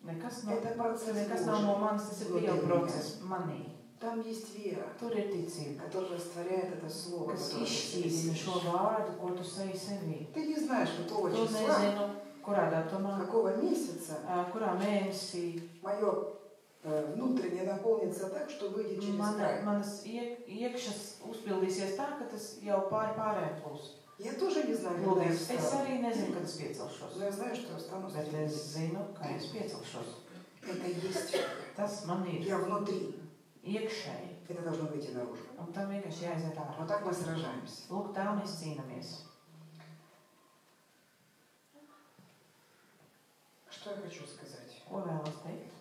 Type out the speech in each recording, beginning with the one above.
Nekas Это процесс nav no Божий. manis, tas ir Dieva process manī. Там есть вера, Tur ir ticība, которая растворяет это слово, kas которое ты izšķīdina šo слышишь. vārdu, ko tu seji sevī. Ты не знаешь, какого Tu числа, nezinu, kurā datumā, какого месяца kurā mēnesī мое внутреннее наполнится так, что выйдет через край. manas iekšas uzpildīsies tā, ka tas jau pārējiem plūs. Я тоже не знаю, когда я Lūdzu, es встану, arī nezinu, kad es piecelšos. но я знаю, что я встану с Bet этим. es zinu, ka es piecelšos. Это есть. Tas man ir Я внутри. iekšēji. Это должно выйти наружу. Un tam vienkārši jāiziet ārā. Вот так мы сражаемся. Lūk, tā mēs cīnāmies. Что я хочу сказать? Ko vēlos teikt?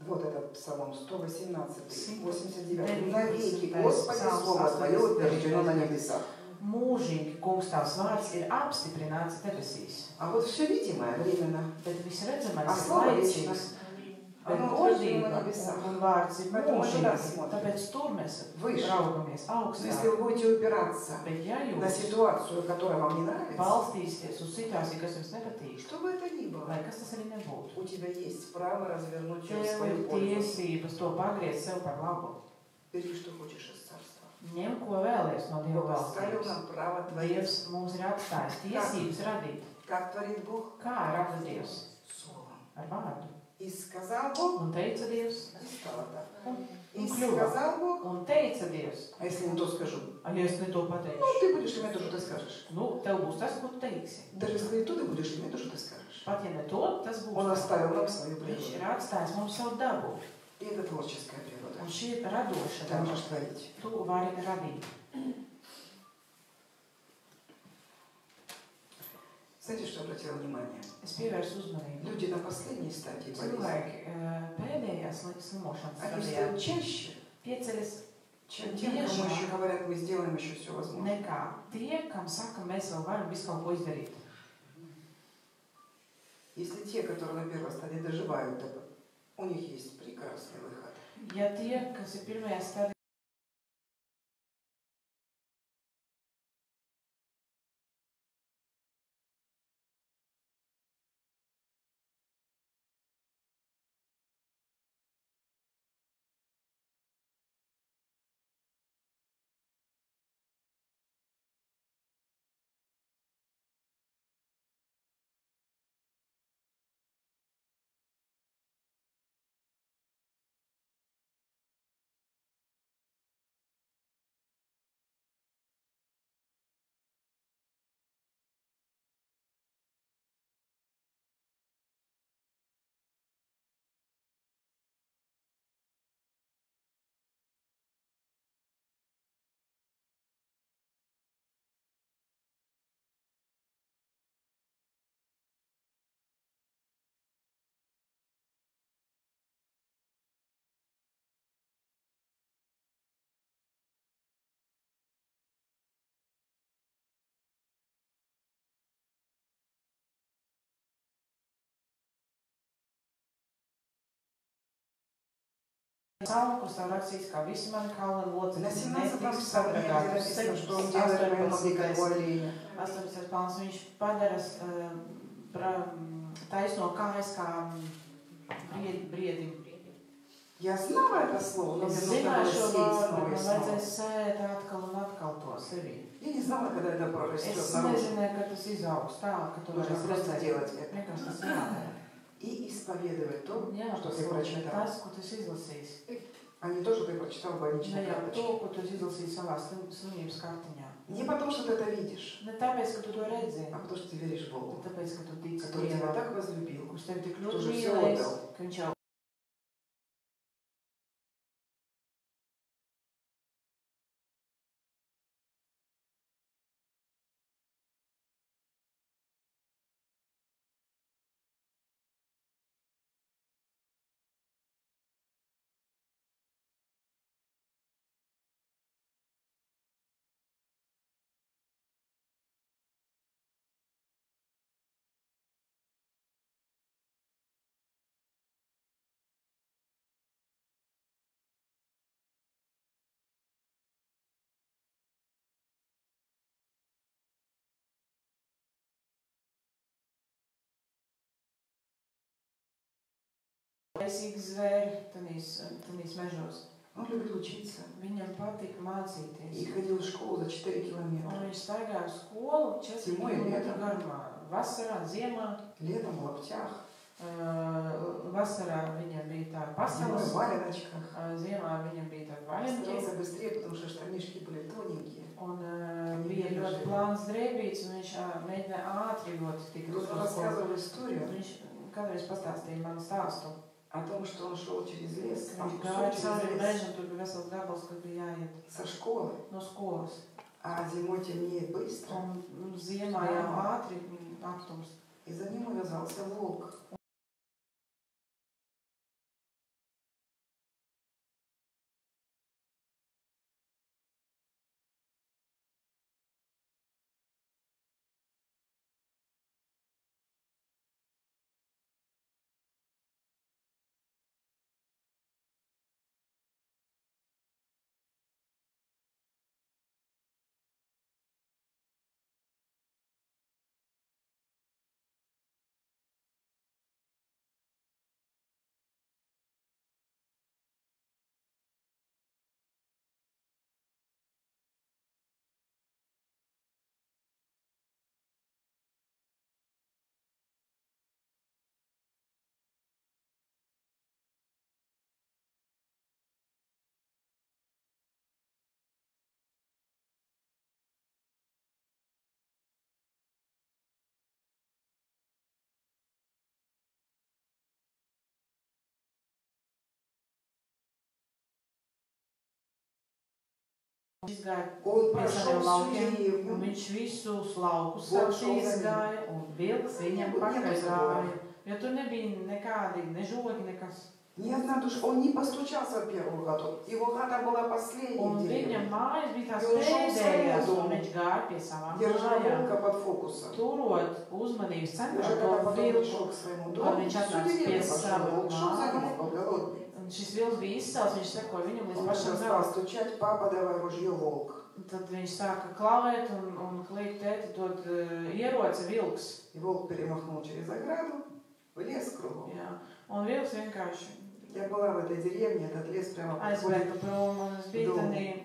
Вот этот Псалом 118, 189. 89. Навеки, Господи, Слово Твое утверждено на небесах. Mūžīgi, kungs, tavs vārds ir apstiprināts debesīs. А вот все видимое временно. Bet viss redzamais А ir слово laicīgs. вечно. Bet Оно godība утверждено на небесах. un vārds ir Поэтому мы туда mūžīgi. смотрим. Tāpēc tur mēs Выше. raugamies Но если augstāk. вы будете упираться Bet ja на jūs ситуацию, которая вам не нравится, balstīsieties uz situāciju, kas jums nepatīk, что бы это ни было, lai kas tas arī nebūtu, у тебя есть право развернуть ее в tev свою ir пользу. tiesības to pagriezt sev par labu. Бери, что хочешь из царства. Ņem, ko vēlies no Dieva Бог оставил valstības. нам право творить. Dievs mums ir atstājis tiesības radīt. Как творит Бог? Kā rada Dievs? Словом. Ar vārdu. И сказал Бог, Un teica Dievs. и стало так. Un И kļuva. сказал Бог, Un teica Dievs. а если не то скажу? A ja es ne to Ну, pateikšu? ты будешь иметь то, что ты скажешь. Nu, tev būs tas, ko tu teiksi. Даже если не то, ты будешь иметь то, что ты скажешь. Pat ja ne to, tas būs. Он оставил нам свою Viņš природу. ir atstājis mums savu dabu. И это творческая природа. Un šī ir radoša Ты daba. можешь творить. Tu vari radīt. Знаете, что обратила внимание? Es pievērsu uzmanību. Люди на последней стадии болезни, Cilvēki pēdējā slimošanas они stadijā встают чаще, pieceļas чем те, кому еще говорят, мы сделаем еще все возможное. nekā tie, kam saka, mēs vēl varam visu kaut ko izdarīt. Если те, которые на первой стадии доживают, то у них есть прекрасный выход. Ja tie, kas ir pirmajā stadijā, Salmu, kurš tev rakstīts, kā visi mani kauli На locekļi 17 netiks стадии sadragāti. написано, что он делает мои ноги как у оленя. 18. pāns, viņš padara taisno kājas kā briedim. Я знала это слово, но мне Es нужно zināju было šo сеять vārdu, снова и man снова. vajadzēja sēt atkal un atkal to sevi. Я не знала, когда это прорастет Es наружу. nezināju, ka tas izaugs tā, ka tu Нужно varēsi просто redzēt. делать это. Vienkārši tas jādara. И исповедовать то, Jā, что ты прочитал. tas, ko tu esi izlasījis. А не то, что ты прочитал в больничной Ne jau карточке. to, ko tu esi izlasījis savā slimības kartiņā. Не потому, что ты это видишь, Ne tāpēc, ka tu to redzi, а потому, что ты веришь bet Богу, tāpēc, ka tu tici который тебя Dievam, так возлюбил, kurš tevi tik что ļoti уже все mīlēs, отдал. ka viņš jau Taisīgi zvēri tanīs mežos. Он любил учиться. Viņam patika mācīties. И ходил в школу за 4 Un километра. viņš staigāja uz skolu 4 Zimoj, km lietam. garumā. Vasarā, ziemā. Летом в лаптях, Vasarā viņam bija tāda зимой pasales. в валеночках. Ziemā viņam bija tādi vaļņi. Старался быстрее, потому что штанишки были тоненькие. Un bija ļoti plāns drēbīts, un viņš mēģināja ātri ļoti tikt uz Кто-то to skolu. рассказывал историю Viņš kādreiz pastāstīja man stāstu. о том, что он шел через лес, Viņš кусок gāja через cauri лес mežam, tur bija vesels gabals, kas bija jāiet со школы, no skolas. а зимой темнеет быстро, Un ziemā jau ātri aptumst. и за ним увязался волк. Он прошел всю деревню. Un viņš visus laukus Volks izgāja, un vilks viņam pakaļ Nebūs gāja. Jo tur nebija nekādi, ne žogi, nekas. Ни одна душа. Он не постучался в первую хату. Его хата была последней Un в viņa деревне. mājas bija tās Jo viņš pēdējās, šaubu un viņš gāja pie savām Держа mājām, волка под фокусом. turot uzmanības centrā Даже to когда потом vilku. пришел к своему Un дому, viņš всю atnāca pie деревню пошел. sava Волк шел за ним, mājas. он был голодный. Un šis vilks bija izcels, viņš sekoja viņam līdz Он pašam стал galam. стучать: папа, давай ружье, волк. Tad viņš sāka klavēt un kliegt, tēti, dod ieroci vilks. И волк перемахнул через ограду в лес кругом. Jā. Un vilks vienkārši Я была в этой деревне, этот лес прямо подходит. aizbēga prom, un es biju Domu. tādī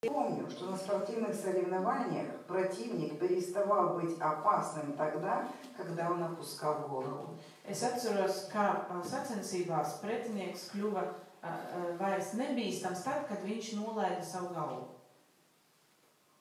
Помню, что на спортивных соревнованиях противник переставал быть опасным тогда, когда он опускал голову. Es atceros, kā sacensībās pretinieks kļuva vairs nebīstams tad, kad viņš nolaida savu galvu.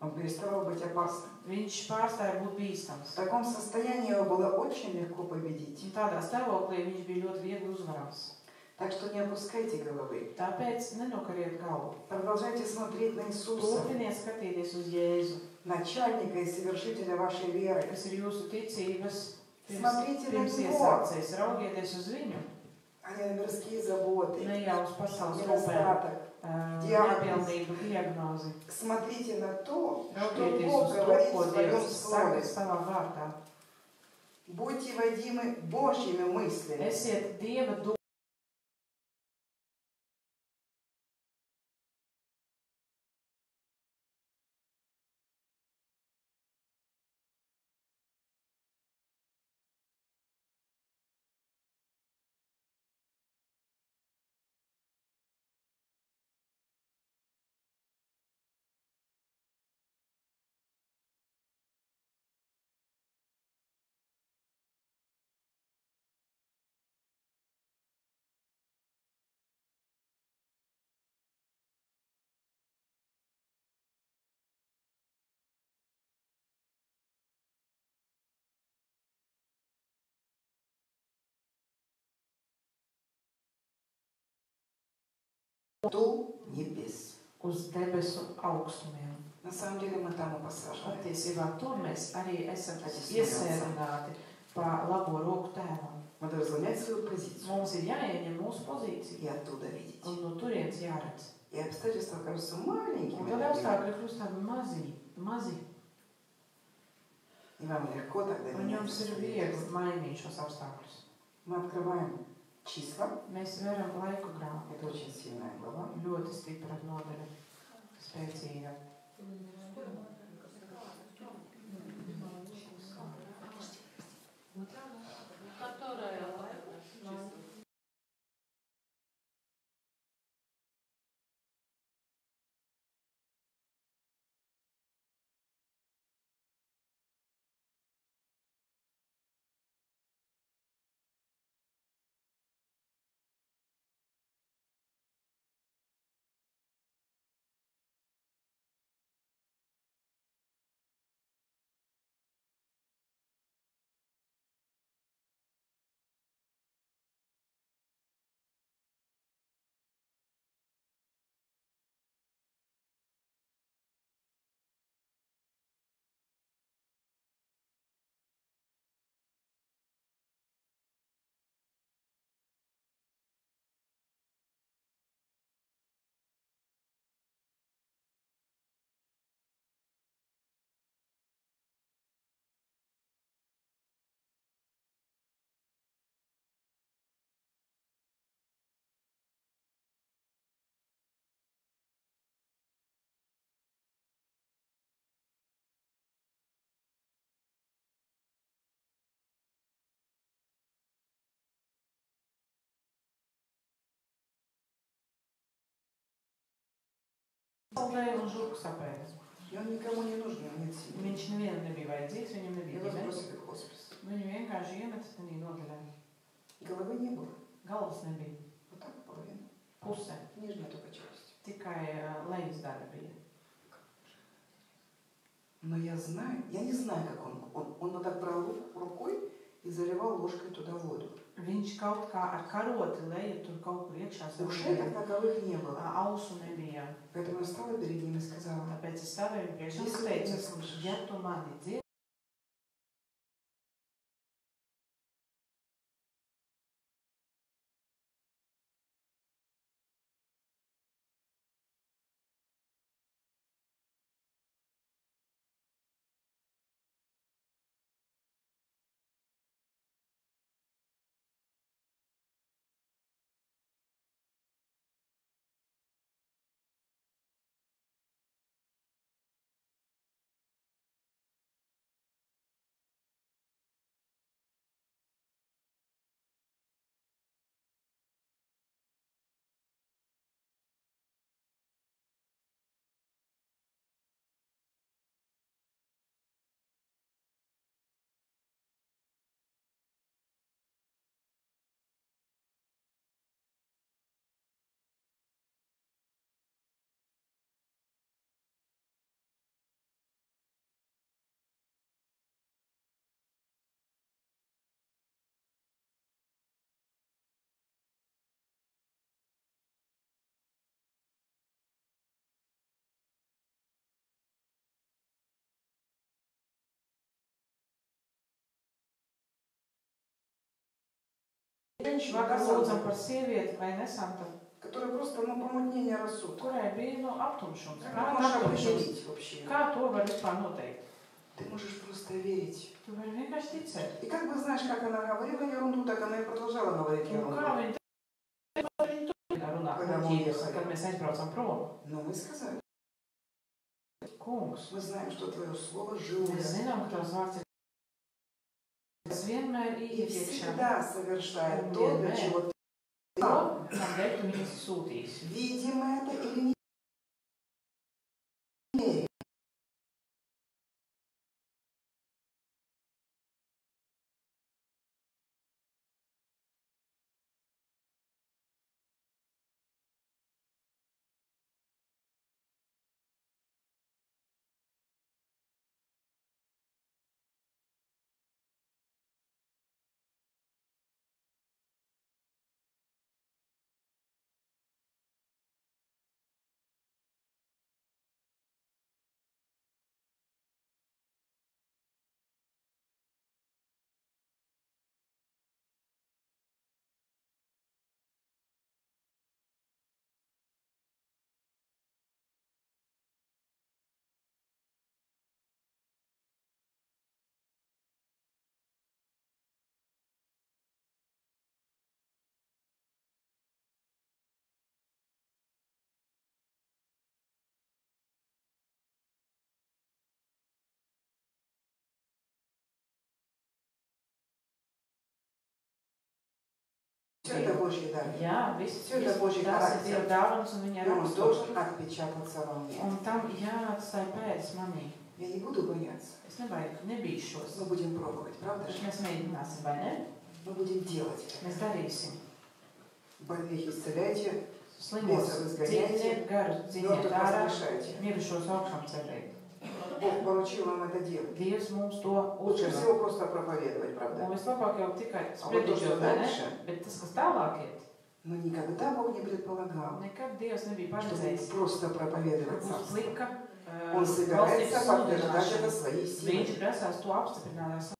Он переставал быть опасным. Viņš pārstāja būt В bīstams. таком состоянии его было очень легко победить. Un tādā stāvoklī viņš bija ļoti viegli uzvarams. Так что не опускайте головы. Tāpēc nenokariet galvu. Продолжайте смотреть на Иисуса, Turpiniet skatīties uz Jēzu, начальника и совершителя вашей веры. kas ir jūsu ticības Смотрите на pirms Него, iesācies. Raugieties uz viņu, а не на мирские заботы, ne jau uz pasaules rūpēm, недостаток. nepilnību diagnozi. Смотрите на то, что Raugieties Бог uz to, говорит ko в Своем Dievs saka Слове. savā vārdā. Будьте водимы Божьими мыслями. Esiet Dieva до небес. uz debesu augstumiem. На самом деле мы там и посажены. Patiesībā tur mēs arī esam iesēdināti pa labo roku tēvam. Надо разгонять свою позицию Mums ir jāieņem mūsu pozīcija и оттуда видеть. un no turienes jāredz. И обстоятельства кажутся Un маленькими. tad apstākļi kļūst tādi mazi. И вам легко тогда Un менять jums ir обстоятельства. viegli mainīt šos apstākļus. Мы открываем числа. Mēs veram laiku grāmatu. Это очень сильная глава. Ļoti stipra nodaļa. Spēcīga. Saldēja un žurku sapēda. И он никому не нужен, он нет семьи. Viņš nevienam nebija vajadzīgs, viņam nebija Его ģimenes. сбросили в хоспис. Viņu vienkārši iemet tenī nodaļā. Головы не было. Galvas nebija. Вот так половина. Puse. Нижняя только челюсть. Tikai lejas daļa bija. Но я не знаю, как он вот так брал рукой и заливал ложкой туда воду. Viņš kaut kā ar karoti leja tur kaut kur iekšā Ушей как таковых не было. Ausu nebija. Поэтому я стала перед ним и сказала: Tāpēc es stāvēju priekšā un Если ты teicu, меня слышишь, ja tu mani dzirdi, vakar lūdzam par sievieti vai nesam, tad, которая просто помутнение рассудка. kurai bija aptumšums. Как Kā можешь aptumšums? определить вообще? Kā to var vispār noteikt? Ты можешь просто верить. Tu vari vienkārši ticēt. И как бы знаешь, как она говорила ерунду, так она и продолжала говорить Un ерунду. kā viņi turpina runāt Когда мы muļķības, уехали. kad mēs aizbraucam prom? Но мы сказали: Kungs, мы знаем, что твое слово живое. mēs zinām, ka tavs vārds ir. Tas vienmēr И iet iekšā. всегда совершает Un то, для vienmēr чего ты. to, kādēļ tu viņus sūtīsi. Видим это или не Все это Божьи дары. Jā, viss, Все это Божий tas ir характер. Dieva dāvanas un viņa И он raksturs. должен отпечататься во мне. Un tam jāatstāj pēc manī. Я не буду бояться. Es nebīšos. Мы будем пробовать, правда Bet же? mēs mēģināsim, vai ne? Мы будем делать это. Mēs darīsim. Больных исцеляйте, Slimos бесов изгоняйте, cīniet, garu cīniet мертвых ārā, воскрешайте. mirušos augšām cerēt. Бог поручил нам это делать. Dievs mums to Лучше uzdeva. всего просто проповедовать, правда? Un vislabāk jau tikai А вот то, что sprediķot, vai ne? дальше, Bet tas, kas tālāk iet, но никогда Бог не предполагал, nekad Dievs nebija что paredzējis, будет просто ka проповедовать būs царство. plika Он valstības собирается подтверждать это sludināšana. своей Viņš силой. grasās to apstiprināt ar savu.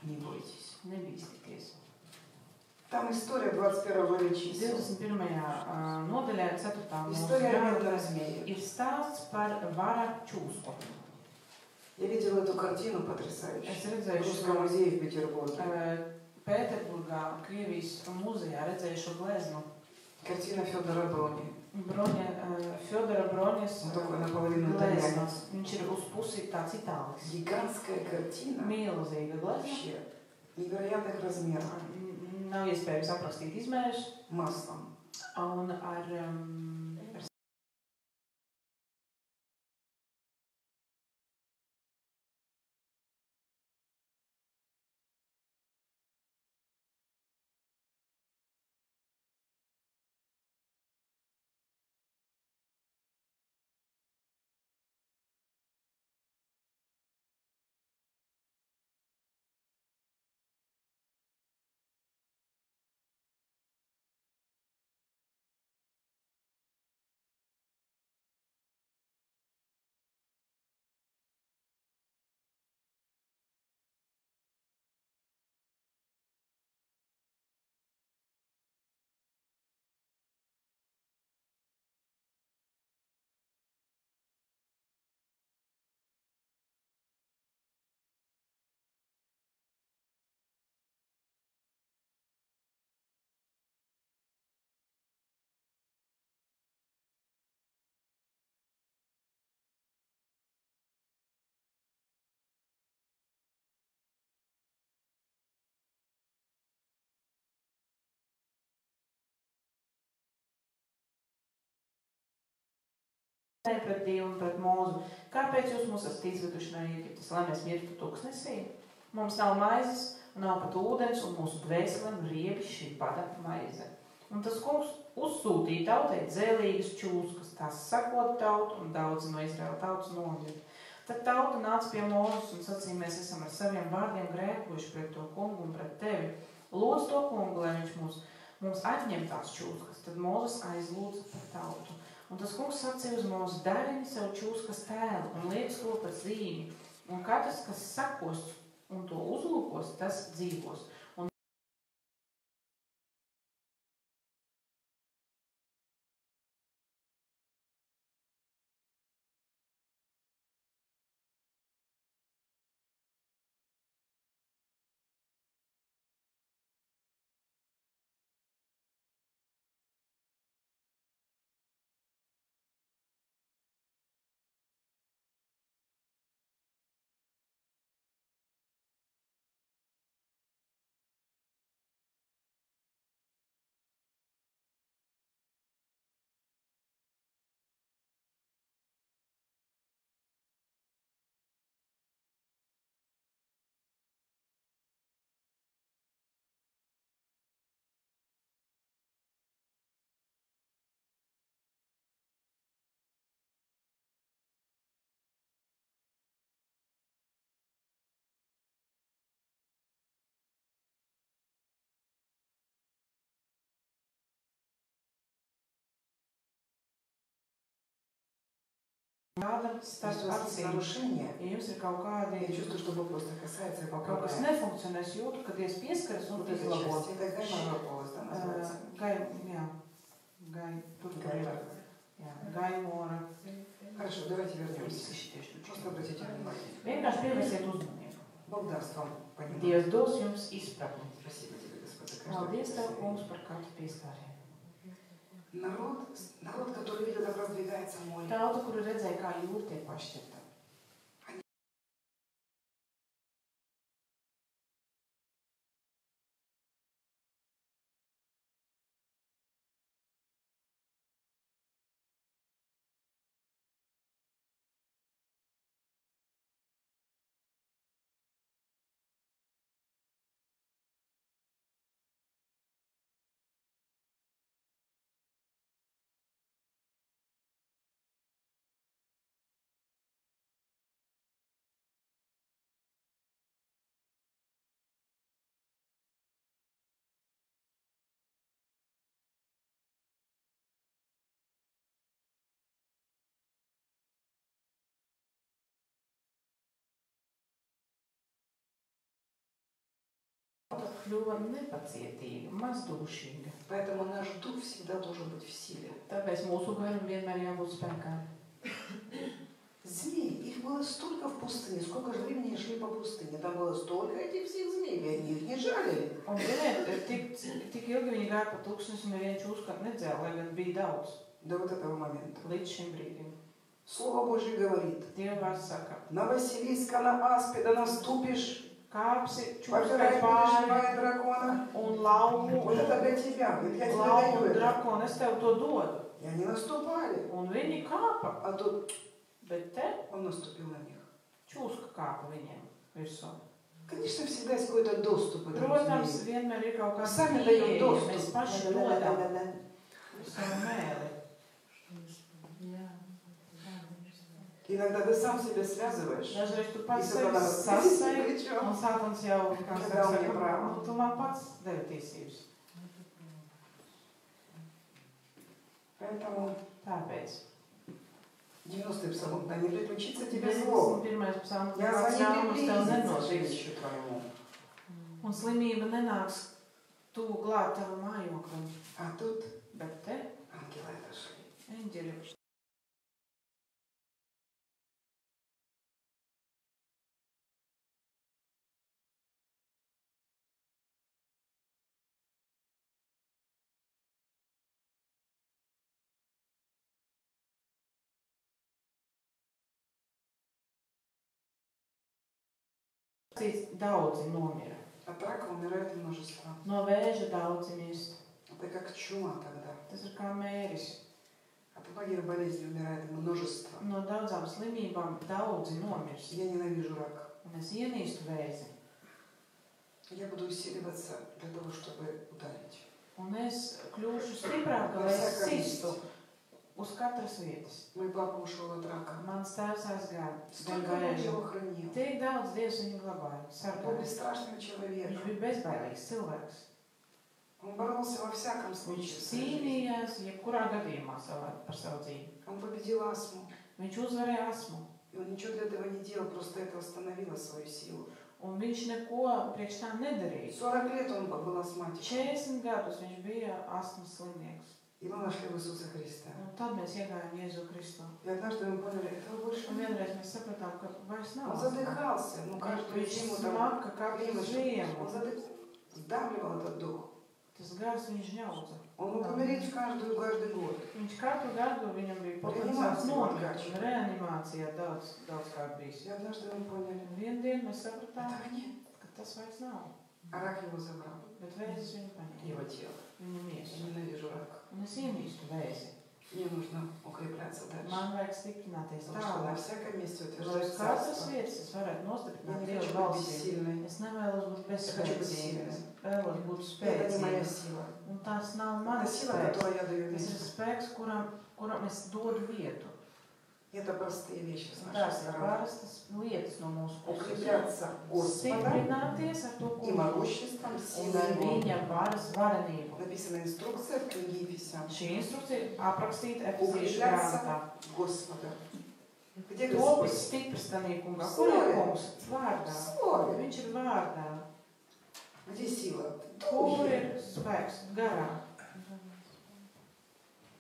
Не бойтесь. Nebīsties. Там история 21 главе чисел. 21. Nodaļā 4. История о mūsu мертвом змее. ir stāsts par vara čūsku. Я видела эту картину потрясающую. Es В redzēju Русском šo музее в Петербурге. Pēterburgā, Krievijas muzejā redzēju šo gleznu. Картина Федора Брони. Fjodora Broņas Он такой наполовину gleznas. итальянец. Viņš ir uz pusi tāds itālis. Гигантская картина. Milzīga glezna. Вообще невероятных размеров. Nav iespējams aprakstīt izmērus. Маслом. Un ar pret Dievu un pret mūzu. Kāpēc jūs mūs esat izveduši no Ēģiptes, lai mēs mirtu tūkstnesī? Mums nav maizes, nav pat ūdens, un mūsu dvēselēm riebi šī bada maize. Un tas kungs uzsūtīja tautai dzēlīgas čūskas, tās sakot tautu, un daudzi no Izraēla tautas nomira. Tad tauta nāca pie Mūzes un sacīja, mēs esam ar saviem vārdiem grēkojuši pret to kungu un pret tevi. Lūdz to kungu, lai viņš mums atņem tās čūskas. Tad Mūzes aizlūdza par tautu. Un tas kungs sacīja uz Mūzu, darini sev čūskas tēlu un liek to par zīmi. Un katrs, kas sakos un to uzlūkos, tas dzīvos. Kādam Если starp у вас есть acīm, нарушения, ja jums ir kaut kādi, я чувствую, что Бог просто касается и kaut kas поправляет. nefunkcionē, es jūtu, ka Dievs pieskaras un Вот эта izlabo. часть, это гайморова полость, да, называется? Gaimora. Хорошо, давайте вернемся. Visi šitie šķuči. Просто обратите внимание. Vienkārši pievērsiet uzmanību. Бог даст вам понимание. Dievs dos jums izpratni. Спасибо тебе, Господи, за Paldies каждое Tev, прикосновение. kungs, par katru pieskārienu. Народ, который видел, как раздвигается море. Tauta, kuru redzēja, kā jūra tiek pašķirta. Kļuva nepacietīga, mazdūšīga. Поэтому наш дух всегда должен быть в силе. Tāpēc mūsu garam vienmēr jābūt spēkā. Змей, их было столько в пустыне, сколько же времени шли по пустыне. Там было столько этих всех змей, и они их не жалили. Un ziniet, tik ilgi viņi gāja pa tūkstnes un neviens uzskat nedzēla, lai gan bija daudz До вот этого момента. līdz šim brīdim. Слово Божье говорит: Dieva vārds saka, на Василиска, на Аспида наступишь, kāpsi, попирай čūskai будешь pāri льва и дракона. un laumu, Вот это для тебя, я тебе laumu даю un это. drakonu, es tev to dodu. И они наступали. Un viņi kāpa, А тут bet te он наступил на них. čūska kāpa viņiem virsū. Конечно, всегда есть какой-то доступ. Protams, vienmēr ir kaut kāds Сами даем pieeja, доступ. mēs paši dodam savu mēli. Иногда ты сам себя связываешь. Dažreiz tu pats И sevi сатана sasai, причем. un sātans jau, kā Когда un saka, neprāva. nu, tu man pats devi tiesības. Поэтому Tāpēc. 90-й псалом: да не приключится тебе зло. 91. psalms, Я kāds за ним ļaunums tev приблизиться nenotiks. жилищу твоему. Un slimība nenāks tuvu glāt tavu mājoklim. А тут Bet te ангелы отошли. eņģeļi daudzi nomira. От рака умирает множество. No vēža daudzi mirst. Это как чума тогда. Tas ir kā mēris. От многих болезней умирает множество. No daudzām slimībām daudzi nomirst. Я ненавижу рак. Un es ienīstu vēzi. Я буду усиливаться для того, чтобы ударить. Un es kļūšu stiprāka, lai es sistu uz katras vietas. Мой папа ушел от рака. Mans tēvs aizgāja gan Столько Бог vēžu. его хранил. Tik daudz Dievs viņu glabāja, Он был sargāja. бесстрашным человеком. Viņš bija bezbailīgs cilvēks. Он боролся во всяком Viņš случае. в своей жизни. cīnījās jebkurā gadījumā par savu dzīvi. Он победил астму. Viņš uzvarēja asmu. И он ничего для этого не делал, просто это восстановило свою силу. Un viņš neko priekš tā nedarīja. 40 лет он был астматиком. 40 gadus viņš bija asmas slimnieks. И мы нашли в Иисусе Христа. Un tad mēs iegājām Jēzu Kristu. И однажды мы поняли, этого больше Un нет. vienreiz mēs sapratām, ka vairs nav. Он задыхался. Ну, каждую Viņš зиму там smaka katru климат, ziemu. он сдавливал этот дух. Tas gars viņš ņaudza. Он мог умереть каждый год. Viņš katru gadu viņam bija potenciāls nomirt. Un reanimācijā daudz kārt bijis. И однажды мы поняли, Un vienu dienu mēs sapratām, этого нет. ka tas vairs nav. А рак его забрал. Bet vēzis viņu paņēma. Его тело. Viņa Я miesu. ненавижу рак. Un es ienīstu vēzi. Мне нужно укрепляться дальше. Man vajag stiprināties Потому что на tālāk. всяком месте Lai утверждать uz katras царство. vietas es varētu Я nostiprināt не Dievu хочу быть valstī. бессильной. Es nevēlos būt bezspēcīga. Es vēlos būt Это не моя spēcīga. сила. Un tās nav Это manas сила, spēks. которую я даю Tas ir место. spēks, kuram es dodu vietu. Это простые вещи с Un нашей tās ir стороны. parastas lietas no mūsu puses. Укрепляться Господом Stiprināties ar to и kungu могуществом un силы ar Его. viņa varas varenību. Написана инструкция в книге Ефесян. Šī instrukcija aprakstīta Efesiešu Укрепляться grāmatā. Господа. Где Topi Господь? stiprs tanī kungā. Kur Слове. ir kungs? Vārdā. Слове. Viņš ir vārdā. Где сила? Kur Духе. ir spēks? Garā.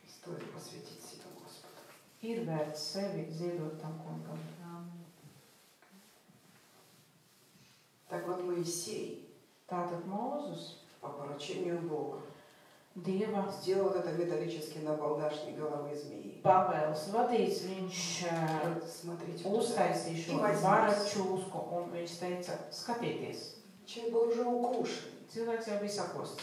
Стоит посвятить себя Господу. Ir vērts sevi ziedot tam kungam. Так вот Моисей Tātad Mūzus, по поручению Бога Dieva сделал этот металлический набалдашник головы змеи. pavēles vadīts, viņš Вот смотрите, вот туда. uztaisīja šo vara čūsku, un viņš teica, skatieties, Человек был уже укушен, cilvēks jau bija sakosts.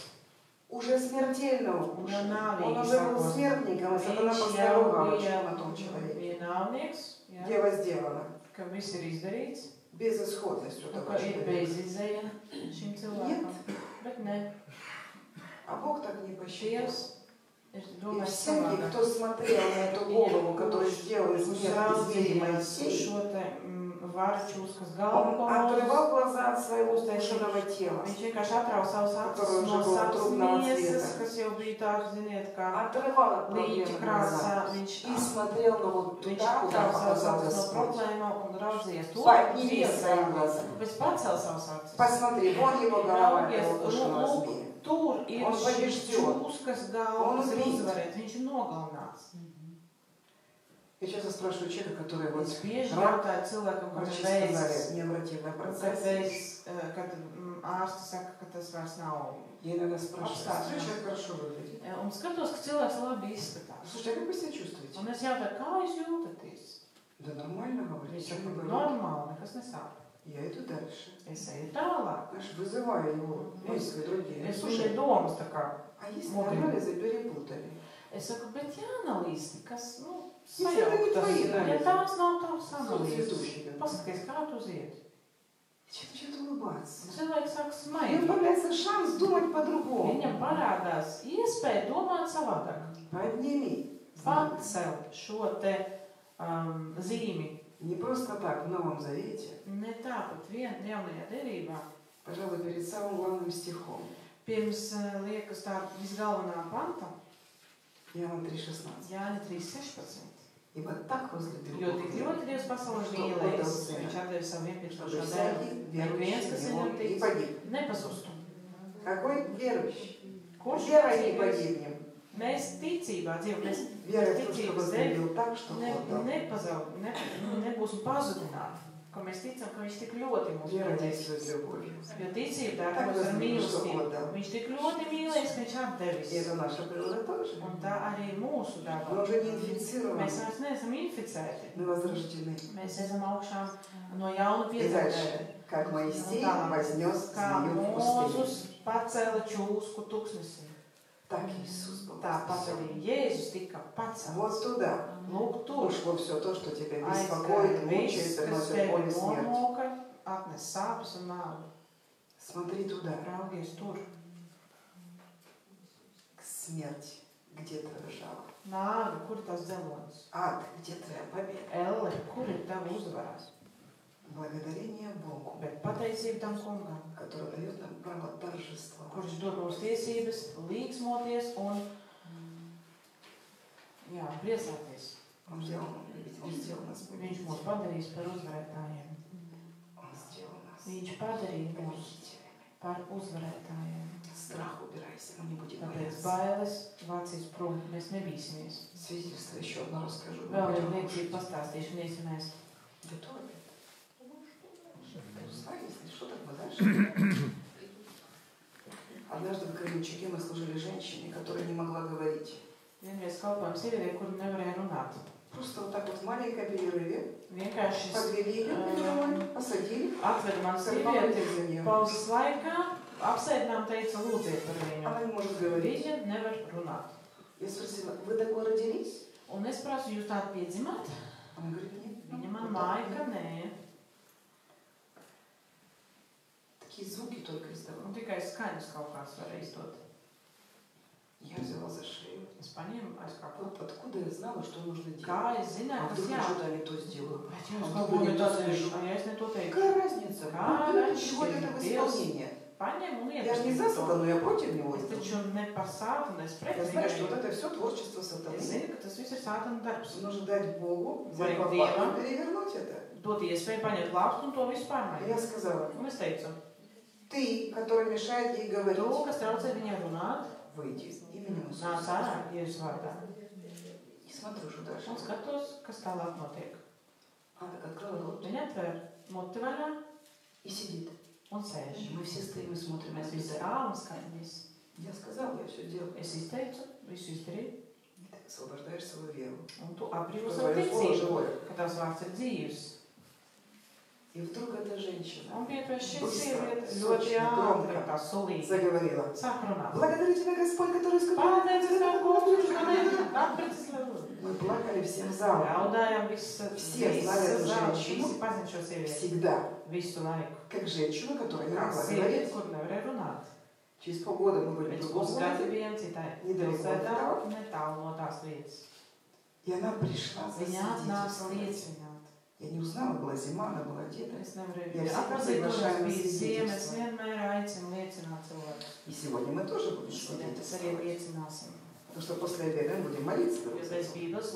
уже смертельно Un укушен. jau nāvīgi Он уже был sakosts. смертником, и сатана Viņš jau поставил галочку bija, на том человеке. bija nāvnieks, jā, Дело сделано. ka viss ir izdarīts, Безысходность у un того ka ir человека. bezizēja šim cilvēkam. Bet ne, А Бог так не посчитал. Dievs ir И domājis всякий, savādāk. кто смотрел на эту голову, которую сделал из змеи Моисей, Šo te varu čūskas он galvu, ko Mūzus. отрывал глаза от своего укушенного тела. Viņš vienkārši atrauga savus acis Который уже no был savas трупного miesas, цвета. kas jau bija tāds, ziniet, kā Отрывал от līķa проблемы krāsā. глаза. Viņš И смотрел на вот Viņš туда, куда atrauga показал savus acis no Господь. problēmām un raudzījies to. Подними Dievs свои rādīja. глаза. Pēc pacēl savus acis. Посмотри, вон его голова, Raugies, этого укушенного lūk, змея. tur ir Un šis побежден. čūskas galva, Un kas ir убит. uzvarēts. Viņš ir nogalināts. Я часто спрашиваю человека, который вот Es bieži Rak- jautāju cilvēkam, kam врачи ir vēzis. сказали, необратимый процесс. Kad ārsti saka, ka tas vairs nav. Я иногда спрашиваю, Apstākļi. смотри, человек хорошо выглядит. Un skatos, ka cilvēks labi izskatās. Слушайте, а как вы себя чувствуете? Un es jautāju, kā jūs jūtaties? Да нормально, говорит, Viņš ничего saka, не болит. normāli, nekas nesāp. Я иду дальше. Es eju tālāk. Аж вызываю его мысли другие. Es Слушай, viņai domas tā kā. а если Вот анализы перепутали? Es saku, bet jāanalīsti, kas, nu, Если это не sajauktas. твои Ja анализы. tās nav tavas Что analīzes, цветущий? paskaties, kā tu zied. Человек начинает улыбаться. Cilvēks sāk И smaidīt. появляется шанс думать по-другому. Viņam parādās iespēja domāt savādāk. Подними. Pacelt šo te zīmi. Не просто так, в Новом Завете. Ne tāpat vien jaunajā derībā. Пожалуй, перед самым главным стихом. Pirms liekas tā visgalvenā panta, Иоанна 3,16. Jāņa 3,16. Ибо так возлюбил Jo Бог tik мир, ļoti Dievs pasauli что mīlējis, отдал Сына, viņš atdeva savu чтобы vienpiecošo dēlu, всякий lai viens, верующий kas в Него viņam не tic, погиб. nepazustu. Какой верующий? Kurš Верой не ticīgais? погибнем. Mēs ticībā dzīvojam, mēs Вера в то, что ticības dēļ возлюбил так, что отдал. nebūsim pazudināti. Ka mēs ticam, ka viņš tik ļoti mūs Вера mīlēs. действует любовью. Jo ticība Так darbojas ar возлюбил, что mīlestību. отдал. Viņš tik ļoti mīlēs, ka viņš И atdevis. это наша природа тоже. Un tā arī ir mūsu daba. Мы уже не инфицированы. Mēs vairs neesam inficēti. Мы возрождены. Mēs esam augšām no jauna И piedzimti. дальше. Как Моисей Да. вознес Kā змею в пустыне. Mūzus pacēla čūsku tuksnesī. Так Иисус был Tāpat вознесен. arī Jēzus tika pacelts. Вот туда Lūk, tur ушло все то, что тебя беспокоит, aizgāja мучает, viss, kas приносит tevi боль и смерть. nomoka, atnes sāpes un nāvi. Смотри туда, Raugies tur. смерть, где твоя жало? Nāvi, kur ir tas dzelonis? Ад, где твоя победа? Elle, kur ir tava uzvara? Благодарение Богу, Bet pateicība tam kungam, который дает нам право торжества. kurš dod mums tiesības līksmoties un jā, priecāties. Он сделал нас Viņš mūs победителями. padarīs par uzvarētājiem. Он сделал нас Viņš padarīja mūs победителями. par uzvarētājiem. Страх убирайся, мы не будем Tāpēc бояться. bailes vācīs prom, mēs nebīsimies. Свидетельство еще одно расскажу. Мы Vēl будем vienu кушать. liecību pastāstīšu, un iesim mēs. Готовы? Устали, если что, так мы дальше. Однажды в Кременчуке мы служили женщине, которая не могла говорить. Vienreiz kalpojam sievietei, kur nevarēja runāt. Просто вот так вот в маленьком перерыве Vienkārši подвели ее, посадили. atveda man Помолились sievieti за нее. pauzes laikā, apsēdinām, teica, lūdziet par viņu. Она не может говорить. Viņa nevar runāt. Я спросила, вы такой родились? Un es prasu, jūs tādu piedzimāt? Она говорит, нет. Viņa man Вот māja, так, ka нет. nē. Такие звуки только Un издавала. tikai skaņas kaut kāds var izdot. Я взяла за шею. Es paņēmu aiz kā Вот откуда я знала, что нужно делать? Kā es А zināju, kas вдруг я jā. что-то не то сделаю? Bet ja А es вдруг kaut ko я ne не to то teikšu, скажу? ja es ne to teikšu. Какая разница? Kāda Вы приводите это в atšķirība? Dievs исполнение. paņem un Я же не iedvesmo за to. сатану, я против него. Es taču ne par sātanu, es pret Я знаю, что viņu. вот это все творчество сатаны. Es zinu, ka tas viss ir sātana darbs. Нужно дать Богу, Vai взять Dievam лопату и перевернуть это. dot iespēju paņemt lāpstu un to visu И pārmainīt. я сказала, Un es teicu, ты, который mешает ей говорить, tu, kas traucē viņai runāt, выйди именем nāc Иисуса. ārā Jēzus vārdā. И смотрю, что дальше. Un skatos, kas tālāk notiek. Она так открыла рот Viņa atver muti vaļā и сидит. un sēž. Мы все стоим и смотрим на Mēs visi это. stāvam un skatāmies. Я сказала, я все делаю. Es izteicu, visu izdarīju, И ты освобождаешь свою веру. un tu apbrīvo Что savu твое слово ticību, живое. ka tavs vārds ir dzīvs. И вдруг эта женщина Un piepriekš šī Bыстro, sieviete сочно, ļoti ātri, громко tā sulīgi, заговорила. sāk runāt. Благодарю тебя, Господь, который искупил. Paldies, kā kungs, ka man atbrīcis. Мы плакали всем залом. Raudājām visas Все знали эту zāles, женщину. visi pazin šo sievieti Всегда. visu laiku. Как женщину, которая не Kā могла sievieti, говорить. kur nevarēja runāt. Через полгода мы были в Pēc другом pusgada городе. viena citai Nedaudz pilsētā, tālāk. netālu no tās vietas. И она пришла Viņa atnāca засвидетельствовать. liecināt. Я не узнала, была зима, она была одета. Es nevarēju Ja viņu visi atpazīt, приглашаем tur на bija ziemas, свидетельство. vienmēr aicinu liecināt cilvēkus. И сегодня мы тоже будем Šodien tas arī свидетельствовать. liecināsim. Потому что после обеда мы будем молиться друг Jo за pēc друга. Bībeles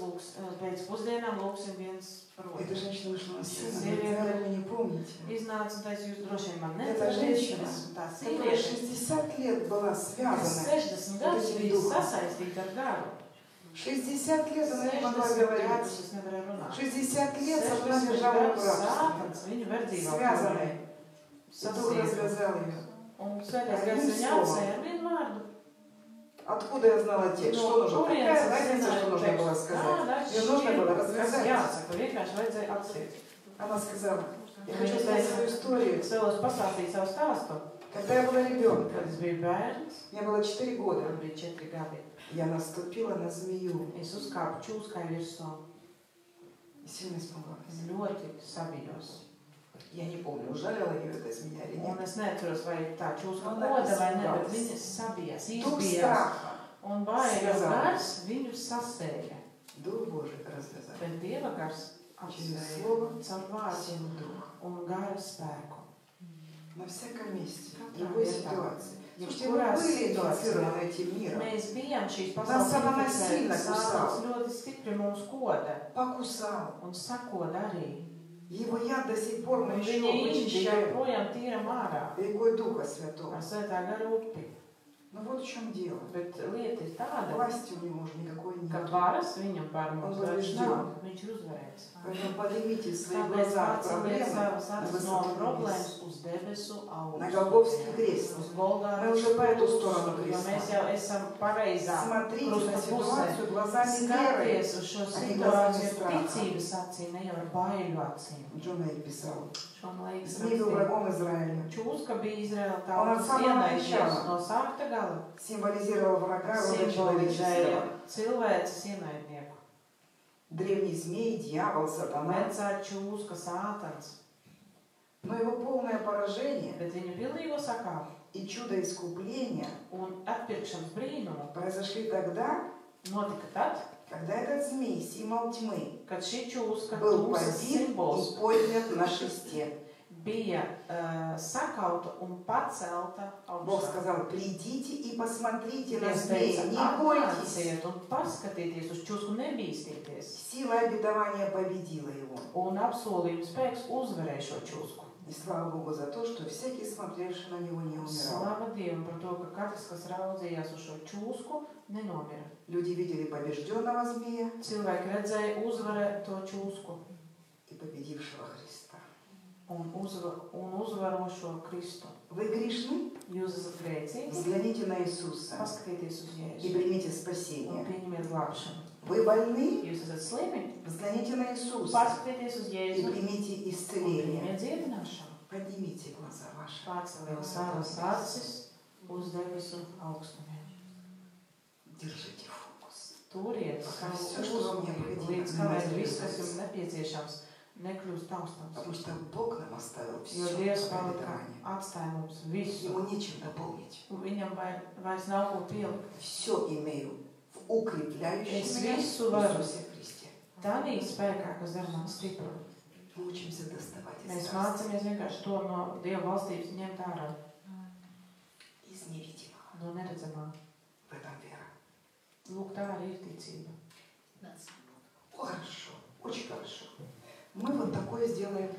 pēc pusdienām lūksim viens par Эта otru. женщина вышла на сцену, Сирия. говорит, наверное, вы не помните. Iznāca un teica, jūs droši vien man Это neatcerieties, женщина, esmu tā Которая sieviete, 60 лет была kas связана. 60 gadus этим bija духом. sasaistīta ar garu. 60 лет она не могла 60 говорить. gadus es nevarēju runāt. 60 лет она 60 лежала в gadus рабстве. sātans viņu verdzībā Связанной. И Дух sasīja. развязал ее. Un svētais Ar gars vienu viņu slovu. apsēja ar vienu vārdu. Откуда я знала текст? Что нужно? Какая разница, что нужно было сказать? Мне нужно было рассказать. Jāsaka, vienkārši vajadzēja atsiet. Она сказала, я Viņa хочу сказать свою teica, историю. es vēlos pastāstīt savu stāstu. Когда я была ребенком, Kad es biju bērns, мне было 4 года, man bija 4 gadi. я наступила на змею Es uzkāpu čūskai virsū. и сильно испугалась. Es ļoti sabijos. Я не помню, ужалила ее эта змея или Un нет. es neatceros, vai tā čūska Она koda vai ne, bet испугалась. viņas sabijās, Дух izbijās. страха, Un baigi Связал. gars viņu sasēja. Дух Божий развязал. Bet Dieva gars Через apsēja слово, caur vārdu силу Духа. un gara spēku. На всяком месте, в Да, любой это ситуации. Ja Слушайте, мы kurā были situācijā инфицированы этим миром. mēs bijām šīs Нас pasaules самā sīna inficētas, Sātans ļoti stipri mums koda Покусал. un sakoda arī. Его яд до сих пор мы Un еще viņa īņķi вычищаем joprojām tīram ārā рекой Духа Святого. ar svētā gara upi. Но вот в чем дело. Bet lieta ir tāda, Власти у него уже никакой ka нет. varas viņam pār mums Un vairs побежден. nav. Viņš ir uzvarēts. Поэтому поднимите свои Tāpēc глаза от pārceliet проблемы savas на acis no высоту problēmas небес. uz debesu На augstu. Голгофский крест. Uz Golgātas Мы уже по эту сторону krustu, jo креста. mēs jau esam pareizā Смотрите на krusta pusē. ситуацию глазами веры. Skaties uz šo Arī situāciju glazāņu ar strāhā. ticības acīm, ne jau ar baiļu acīm. Джон Эйр писал. Šon laiks Змей был врагом Израиля. Čūska bija Izraēla Un ar tautas samā ienaidnieks начала. no sākta gala. Символизировал врага рода Simbolizēja человеческого. cilvēces ienaidnieku. Древний змей, дьявол, сатана. Vecā čūska sātans. Но его полное поражение Bet viņa pilnīgo sakāvu и чудо искупления un atpirkšanas brīnumu произошли тогда, notika tad, когда этот змей, символ тьмы, kad šī čūska был tumsas побит simbols и поднят на шесте. bija sakauta un pacelta Бог augstā. сказал, придите и посмотрите на Dievs змея, teica, не бойтесь. atnāciet un paskatieties uz čūsku, nebīstīties. Сила обетования победила его. Un apsolījuma spēks uzvarēja šo čūsku. И слава Богу за то, что всякий, смотревший на него, не умирал. Slava Dievam par to, ka katrs, kas raudzījās uz šo čūsku, nenomira. Люди видели побежденного змея Cilvēki redzēja uzvarēto čūsku и победившего Христа. un uzvarošo Kristu. Вы грешны? Jūs esat grēcīgi, Взгляните на Иисуса paskatieties uz и Jēzu примите un спасение. pieņemiet glābšanu. Вы больны? Jūs esat slimi, Взгляните на Иисуса paskatieties uz и Jēzu примите un исцеление. pieņemiet dziedināšanu. Поднимите глаза ваши. Pārceliet savas acis uz debesu augstumiem. Держите фокус. Turiet Пока savu всё, что вам uzmanību, необходимо, līdz не kamēr viss, kas разрушается. jums nepieciešams, nekļūst taustāms. Потому что Бог нам оставил Jo все Dievs palika обетование. atstāja mums visu, Ему нечем дополнить. un viņam vairs nav ko pielikt. Все имею в укрепляющем Es меня visu varu Иисусе Христе. tādā spēkā, kas dara mani stipru. Мы учимся доставать из Mēs царства. mācāmies vienkārši to no Dieva valstības ņemt ārā. невидимого. no neredzamā. В этом вера. Lūk, tā arī ir ticība. Хорошо, очень хорошо. Мы вот такое сделаем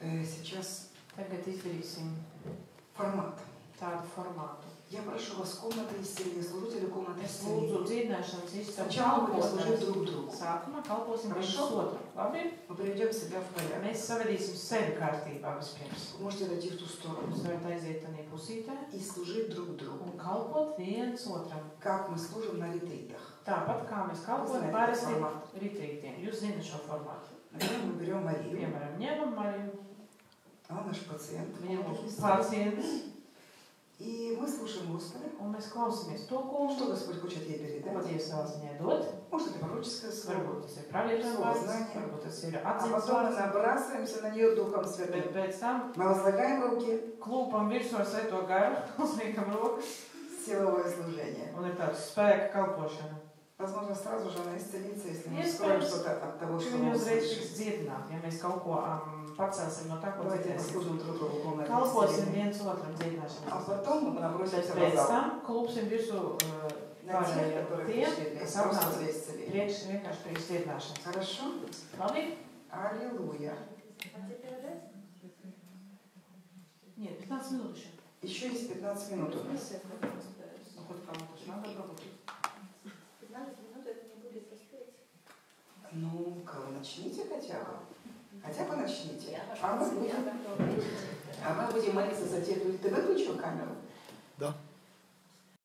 сейчас Tagad izdarīsim формат. tādu formātu. Я прошу вас, комната исцеления, служители комнаты Es lūdzu исцеления. dziedināšanas istabu Сначала будем служить kalpotājus. друг другу. Sākumā kalposim viens Хорошо. otram. Labi? Мы приведем себя в порядок. Mēs savedīsim sevi kārtībā vispirms. Вы можете отойти в ту сторону Jūs varat aiziet tādā pusītē и служить друг другу. un kalpot viens otram. Как мы служим на ретритах. Tāpat kā mēs Вы kalpojam знаете parasti формат. ritrītiem. Jūs zināt šo formātu. Например, мы берем Марию, Piemēram, ņemam Mariju, она наш пациент. viņa комнаты mūsu исцеления. pacients, И мы слушаем Господа, un mēs klausāmies to что kungu, Господь хочет ей ko передать. Dievs vēlas viņai dot. Может, это пророческое слово. Varbūt tas ir pravietojuma vārds, varbūt tas ir А atziņas потом мы vārds, набрасываемся на нее Духом bet Святым. pēc tam Мы возлагаем руки, klūpam virsū ar Svēto garu, uzliekam rokas, силовое служение. un ir tāds spēka kalpošana. Возможно, сразу же она исцелится, если мы Iespējams, скроем что-то от того, ka что viņi мы uzreiz услышим. tiks dziedināti, ja mēs kaut ko pacelsim no tā, ko Давайте dzirdēsim. послужим друг другу комнате Kalposim исцеления. viens otram А dziedināšanas. потом мы Bet набросимся в pēc зал tam klūpsim virsū на тех, pārējiem которые tiem, пришли для kas просто atnāca для исцеления. priekš vienkārši pēc dziedināšanas. Хорошо? Labi? Аллилуйя. Нет, 15 минут еще. Еще есть 15 минут у нас. Ну, хоть кому-то же надо пробовать. 15 минут это не будет поспеть. Ну-ка, начните хотя бы. Хотя бы начните. Я А мы будем молиться за тех, ты выключил камеру?